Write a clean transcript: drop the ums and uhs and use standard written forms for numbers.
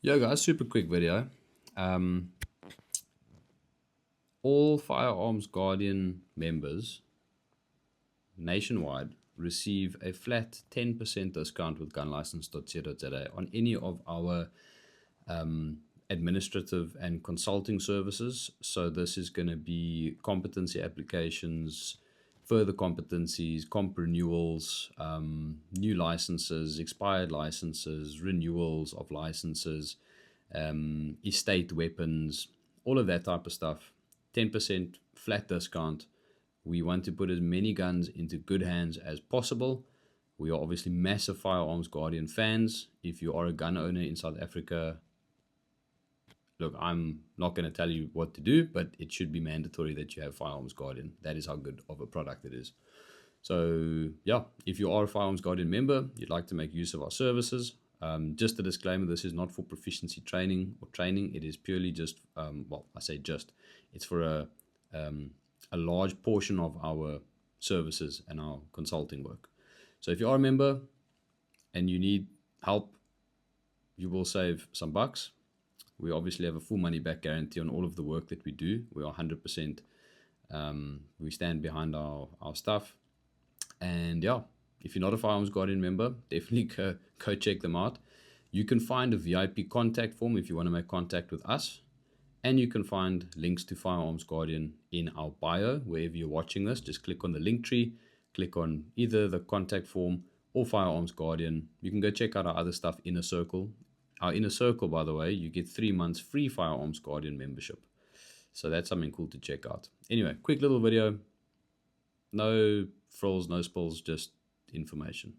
Yo guys, super quick video. Um, all Firearms Guardian members nationwide receive a flat 10% discount with gunlicense.co.za on any of our administrative and consulting services. So this is going to be competency applications, further competencies, comp renewals, new licenses, expired licenses, renewals of licenses, estate weapons, all of that type of stuff. 10% flat discount. We want to put as many guns into good hands as possible. We are obviously massive Firearms Guardian fans. If you are a gun owner in South Africa, look, I'm not going to tell you what to do, but it should be mandatory that you have Firearms Guardian. That is how good of a product it is. So yeah, if you are a Firearms Guardian member, you'd like to make use of our services. Just a disclaimer, this is not for proficiency training or training. It is purely just, well, I say just, it's for a large portion of our services and our consulting work. So if you are a member and you need help, you will save some bucks. We obviously have a full money back guarantee on all of the work that we do. We are 100%, we stand behind our stuff. And yeah, if you're not a Firearms Guardian member, definitely go check them out. You can find a VIP contact form if you want to make contact with us. And you can find links to Firearms Guardian in our bio. Wherever you're watching this, just click on the link tree, click on either the contact form or Firearms Guardian. You can go check out our other stuff, Inner Circle. Our Inner Circle, by the way, you get 3 months free Firearms Guardian membership. So that's something cool to check out. Anyway, quick little video. No frills, no spills, just information.